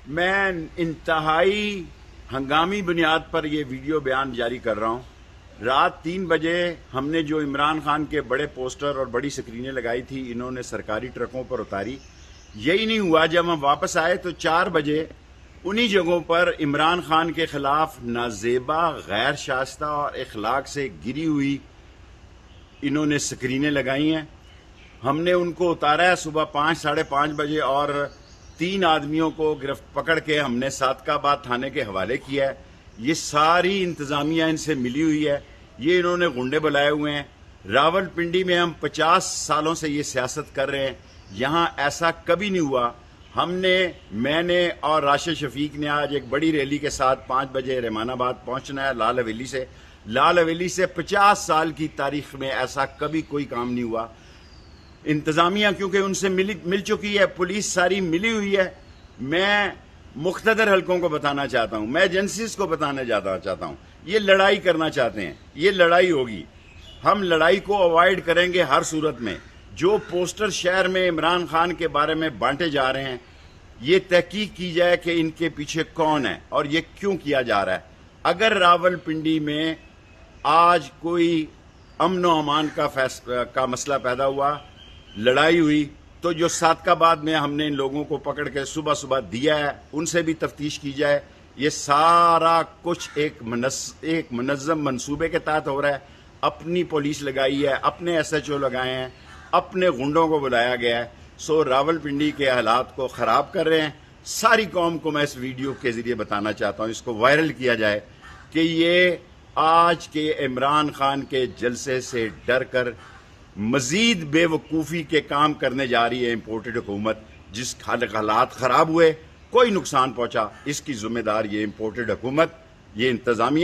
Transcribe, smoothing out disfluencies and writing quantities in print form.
میں انتہائی ہنگامی بنیاد پر یہ ویڈیو بیان جاری کر رہا ہوں۔ رات 3 بجے ہم نے جو عمران خان کے بڑے پوسٹر اور بڑی سکرینیں لگائی تھی، انہوں نے سرکاری ٹرکوں پر اتاری۔ یہی نہیں ہوا، جب ہم واپس آئے تو 4 بجے انہی جگہوں پر عمران خان کے خلاف نازیبا، غیر شائستہ اور اخلاق سے گری ہوئی انہوں نے سکرینیں لگائی ہیں۔ ہم نے ان کو اتارا ہے صبح 5 ساڑھے 5 بجے، اور 3 آدمیوں کو پکڑ کے ہم نے صادق آباد تھانے کے حوالے کیا ہے۔ یہ ساری انتظامیہ ان سے ملی ہوئی ہے، یہ انہوں نے غنڈے بلائے ہوئے ہیں۔ راول پنڈی میں ہم 50 سالوں سے یہ سیاست کر رہے ہیں، یہاں ایسا کبھی نہیں ہوا۔ میں نے اور راشد شفیق نے آج ایک بڑی ریلی کے ساتھ 5 بجے رحمان آباد پہنچنا ہے، لال حویلی سے 50 سال کی تاریخ میں ایسا کبھی کوئی کام نہیں ہوا۔ انتظامیہ کیونکہ ان سے مل چکی ہے، پولیس ساری ملی ہوئی ہے۔ میں مقتدر حلقوں کو بتانا چاہتا ہوں، میں ایجنسیز کو بتانا چاہتا ہوں، یہ لڑائی کرنا چاہتے ہیں، یہ لڑائی ہوگی۔ ہم لڑائی کو اوائڈ کریں گے ہر صورت میں۔ جو پوسٹر شہر میں عمران خان کے بارے میں بانٹے جا رہے ہیں، یہ تحقیق کی جائے کہ ان کے پیچھے کون ہے اور یہ کیوں کیا جا رہا ہے۔ اگر راول پنڈی میں آج کوئی امن و امان کا مسئلہ پیدا ہوا، لڑائی ہوئی، تو جو صادق آباد میں ہم نے ان لوگوں کو پکڑ کے صبح دیا ہے، ان سے بھی تفتیش کی جائے۔ یہ سارا کچھ ایک منظم منصوبے کے تحت ہو رہا ہے۔ اپنی پولیس لگائی ہے، اپنے SHO لگائے ہیں، اپنے غنڈوں کو بلایا گیا ہے۔ راول پنڈی کے حالات کو خراب کر رہے ہیں۔ ساری قوم کو میں اس ویڈیو کے ذریعے بتانا چاہتا ہوں، اس کو وائرل کیا جائے کہ یہ آج کے عمران خان کے جلسے سے ڈر کر مزید بے وقوفی کے کام کرنے جا رہی ہے امپورٹڈ حکومت۔ جس حالات خراب ہوئے، کوئی نقصان پہنچا، اس کی ذمہ دار یہ امپورٹڈ حکومت، یہ انتظامیہ